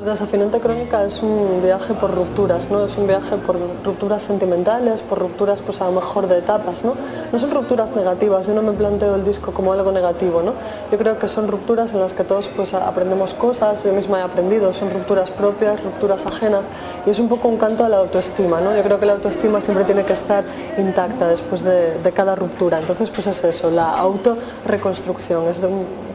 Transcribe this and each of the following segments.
Desafinante Crónica es un viaje por rupturas, ¿no? Es un viaje por rupturas sentimentales, por rupturas pues a lo mejor de etapas, ¿no? No son rupturas negativas, yo no me planteo el disco como algo negativo, ¿no? Yo creo que son rupturas en las que todos pues aprendemos cosas, yo misma he aprendido, son rupturas propias, rupturas ajenas y es un poco un canto a la autoestima, ¿no? Yo creo que la autoestima siempre tiene que estar intacta después de cada ruptura, entonces pues es eso, la autorreconstrucción,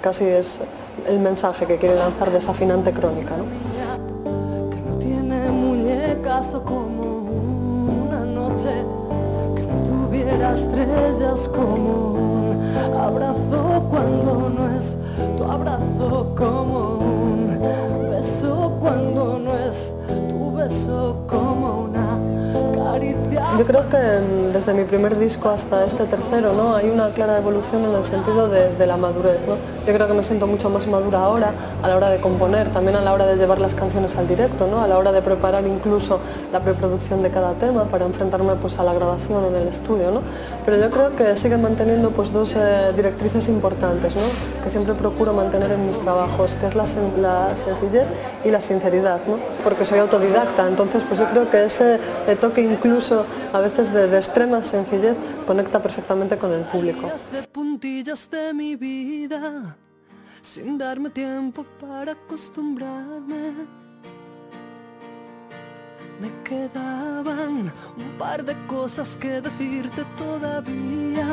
casi es el mensaje que quiere lanzar Desafinante Crónica, ¿no? Caso como una noche que no tuviera estrellas, como un abrazo cuando no es tu abrazo, como un beso cuando no es tu beso, como una caricia. Yo creo que desde mi primer disco hasta este tercero, ¿no? Hay una clara evolución en el sentido de la madurez, ¿no? Yo creo que me siento mucho más madura ahora a la hora de componer, también a la hora de llevar las canciones al directo, ¿no? A la hora de preparar incluso la preproducción de cada tema para enfrentarme pues a la grabación en el estudio, ¿no? Pero yo creo que siguen manteniendo pues dos directrices importantes, ¿no? Que siempre procuro mantener en mis trabajos, que es la sencillez y la sinceridad, ¿no? Porque soy autodidacta, entonces pues yo creo que ese toque incluso a veces de extrema sencillez conecta perfectamente con el público. Puntillas de mi vida, sin darme tiempo para acostumbrarme. Me quedaban un par de cosas que decirte todavía,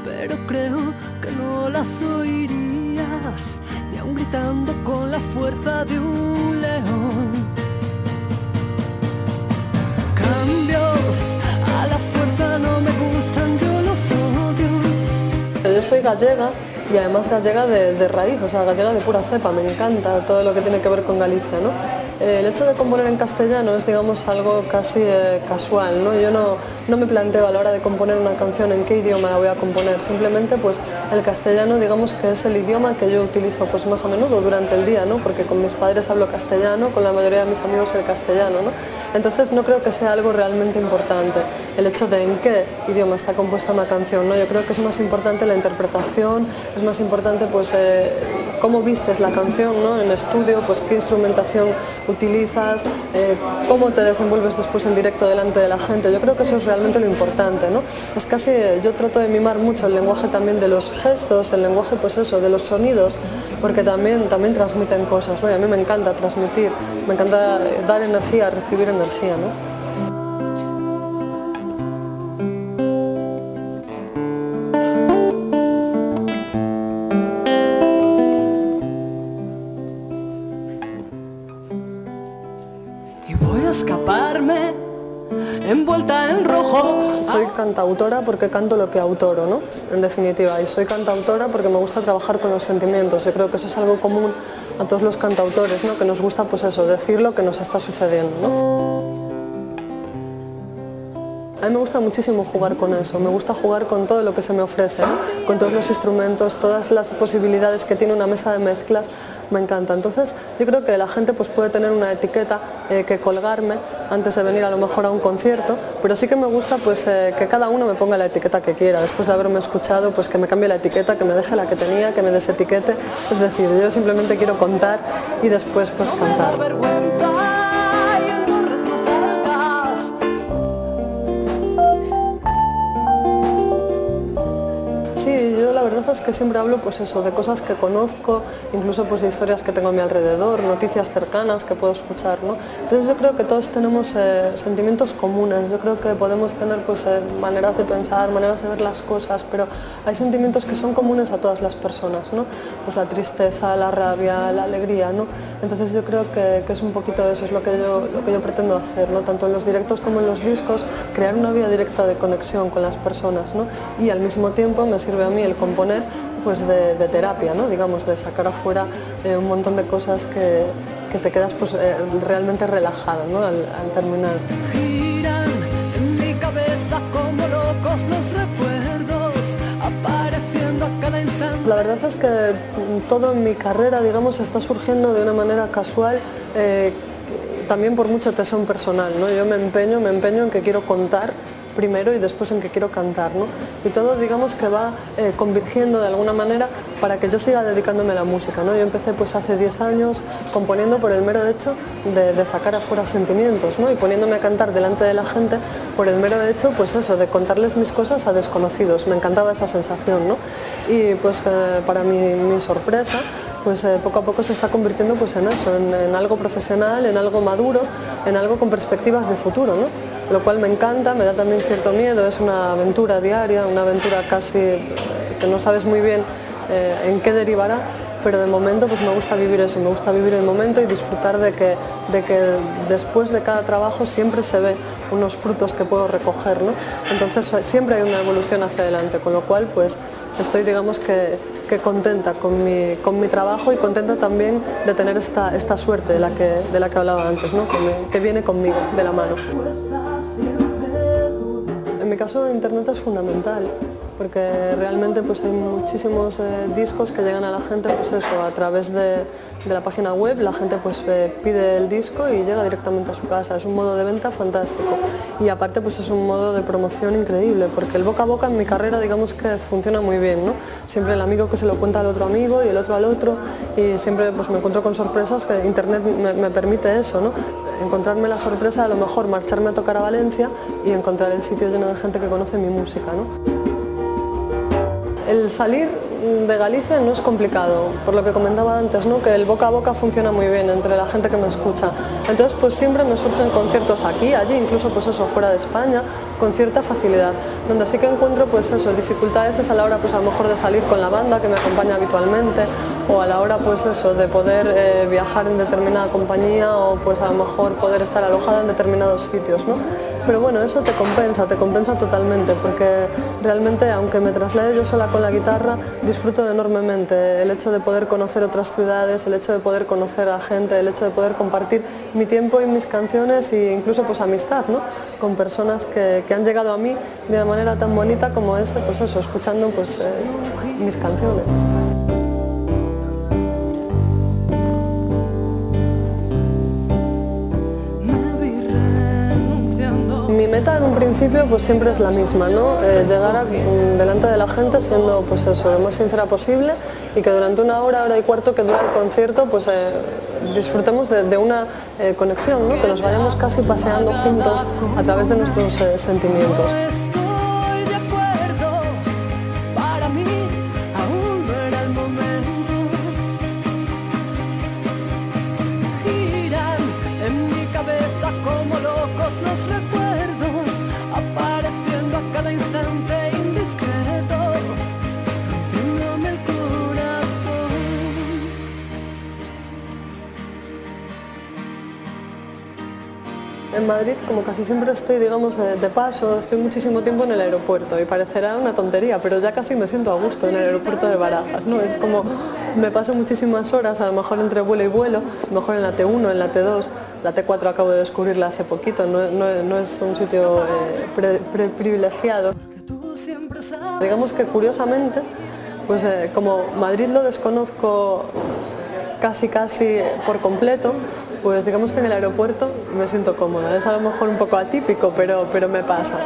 pero creo que no las oirías, ni aun gritando con la fuerza de un león. Cambios a la fuerza no me gustan, yo los odio. Yo soy gallega y además gallega de raíz, o sea, gallega de pura cepa, me encanta todo lo que tiene que ver con Galicia, ¿no? El hecho de componer en castellano es, digamos, algo casi casual, ¿no? Yo no me planteo a la hora de componer una canción en qué idioma la voy a componer, simplemente pues el castellano, digamos que es el idioma que yo utilizo pues más a menudo durante el día, ¿no? Porque con mis padres hablo castellano, con la mayoría de mis amigos el castellano, ¿no? Entonces no creo que sea algo realmente importante el hecho de en qué idioma está compuesta una canción, ¿no? Yo creo que es más importante la interpretación, es más importante pues cómo vistes la canción, ¿no? En estudio, pues qué instrumentación utilizas, cómo te desenvuelves después en directo delante de la gente. Yo creo que eso es realmente lo importante, ¿no? Es casi, yo trato de mimar mucho el lenguaje también de los gestos, el lenguaje pues eso, de los sonidos, porque también transmiten cosas, ¿no? Y a mí me encanta transmitir, me encanta dar energía, recibir energía, ¿no? Escaparme envuelta en rojo. Soy cantautora porque canto lo que autoro, ¿no? En definitiva, y soy cantautora porque me gusta trabajar con los sentimientos. Yo creo que eso es algo común a todos los cantautores, ¿no? Que nos gusta pues eso, decir lo que nos está sucediendo, ¿no? A mí me gusta muchísimo jugar con eso, me gusta jugar con todo lo que se me ofrece, ¿no? Con todos los instrumentos, todas las posibilidades que tiene una mesa de mezclas, me encanta. Entonces yo creo que la gente pues puede tener una etiqueta que colgarme antes de venir a lo mejor a un concierto, pero sí que me gusta pues que cada uno me ponga la etiqueta que quiera, después de haberme escuchado pues que me cambie la etiqueta, que me deje la que tenía, que me desetiquete, es decir, yo simplemente quiero contar y después pues cantar. Sí, yo la verdad es que siempre hablo pues eso, de cosas que conozco, incluso pues de historias que tengo a mi alrededor, noticias cercanas que puedo escuchar, ¿no? Entonces yo creo que todos tenemos sentimientos comunes, yo creo que podemos tener pues maneras de pensar, maneras de ver las cosas, pero hay sentimientos que son comunes a todas las personas, ¿no? Pues la tristeza, la rabia, la alegría, ¿no? Entonces yo creo que es un poquito eso, es lo que yo pretendo hacer, ¿no? Tanto en los directos como en los discos, crear una vía directa de conexión con las personas, ¿no? Y al mismo tiempo me sirve a mí el componer pues de terapia, ¿no? Digamos, de sacar afuera un montón de cosas que te quedas pues realmente relajado, ¿no? Al terminar. Giran en mi cabeza como locos los recuerdos, apareciendo a cada instante. La verdad es que todo en mi carrera, digamos, está surgiendo de una manera casual, también por mucho tesón personal, ¿no? Yo me empeño en que quiero contar primero y después en qué quiero cantar, ¿no? Y todo, digamos, que va convirtiendo de alguna manera para que yo siga dedicándome a la música, ¿no? Yo empecé pues hace 10 años componiendo por el mero hecho de sacar afuera sentimientos, ¿no? Y poniéndome a cantar delante de la gente por el mero hecho, pues eso, de contarles mis cosas a desconocidos. Me encantaba esa sensación, ¿no? Y pues para mi sorpresa, pues poco a poco se está convirtiendo pues en eso, en algo profesional, en algo maduro, en algo con perspectivas de futuro, ¿no? Lo cual me encanta, me da también cierto miedo, es una aventura diaria, una aventura casi que no sabes muy bien en qué derivará, pero de momento pues me gusta vivir eso, me gusta vivir el momento y disfrutar de que después de cada trabajo siempre se ve unos frutos que puedo recoger, ¿no? Entonces siempre hay una evolución hacia adelante, con lo cual pues estoy, digamos, que contenta con mi trabajo y contenta también de tener esta suerte de la que hablaba antes, ¿no? Que viene conmigo, de la mano. En mi caso Internet es fundamental, porque realmente pues hay muchísimos discos que llegan a la gente, pues eso, a través de la página web. La gente pues pide el disco y llega directamente a su casa. Es un modo de venta fantástico y aparte pues es un modo de promoción increíble, porque el boca a boca en mi carrera, digamos, que funciona muy bien, ¿no? Siempre el amigo que se lo cuenta al otro amigo y el otro al otro, y siempre pues me encuentro con sorpresas que Internet me permite eso, ¿no? Encontrarme la sorpresa, a lo mejor marcharme a tocar a Valencia y encontrar el sitio lleno de gente que conoce mi música, ¿no? El salir de Galicia no es complicado, por lo que comentaba antes, ¿no? Que el boca a boca funciona muy bien entre la gente que me escucha. Entonces pues siempre me surgen conciertos aquí, allí, incluso pues eso, fuera de España, con cierta facilidad. Donde sí que encuentro pues eso, dificultades es a la hora pues a lo mejor de salir con la banda que me acompaña habitualmente, o a la hora pues eso, de poder viajar en determinada compañía, o pues a lo mejor poder estar alojada en determinados sitios, ¿no? Pero bueno, eso te compensa totalmente, porque realmente, aunque me traslade yo sola con la guitarra, disfruto enormemente el hecho de poder conocer otras ciudades, el hecho de poder conocer a gente, el hecho de poder compartir mi tiempo y mis canciones e incluso pues amistad, ¿no? Con personas que han llegado a mí de una manera tan bonita como es, pues eso, escuchando pues mis canciones. Mi meta en un principio pues siempre es la misma, ¿no? Llegar delante de la gente siendo pues eso, lo más sincera posible, y que durante una hora y cuarto que dura el concierto pues disfrutemos de una conexión, ¿no? Que nos vayamos casi paseando juntos a través de nuestros sentimientos. En Madrid, como casi siempre estoy, digamos, de paso, estoy muchísimo tiempo en el aeropuerto y parecerá una tontería, pero ya casi me siento a gusto en el aeropuerto de Barajas, ¿no? Es como me paso muchísimas horas, a lo mejor entre vuelo y vuelo, a lo mejor en la T1, en la T2, la T4 acabo de descubrirla hace poquito, no es un sitio privilegiado. Digamos que curiosamente, pues como Madrid lo desconozco casi por completo, pues digamos que en el aeropuerto me siento cómoda. Es a lo mejor un poco atípico, pero me pasa.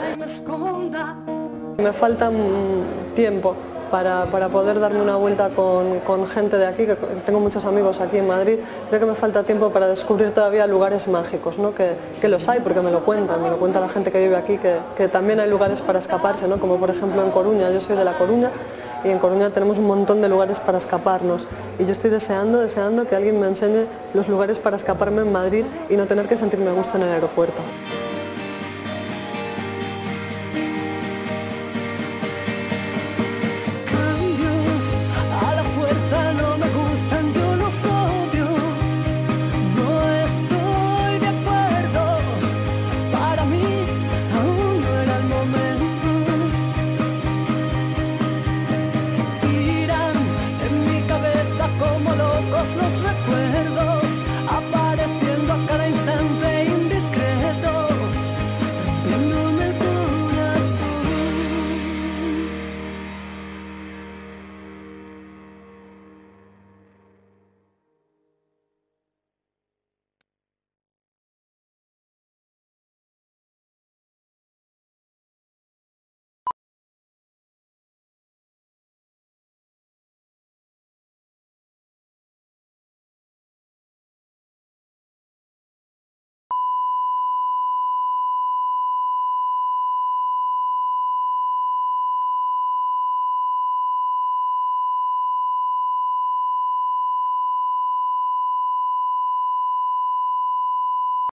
Me falta tiempo para poder darme una vuelta con gente de aquí, que tengo muchos amigos aquí en Madrid. Creo que me falta tiempo para descubrir todavía lugares mágicos, ¿no? Que los hay, porque me lo cuenta la gente que vive aquí, que también hay lugares para escaparse, ¿no? Como por ejemplo en Coruña. Yo soy de La Coruña y en Coruña tenemos un montón de lugares para escaparnos, y yo estoy deseando que alguien me enseñe los lugares para escaparme en Madrid y no tener que sentirme a gusto en el aeropuerto.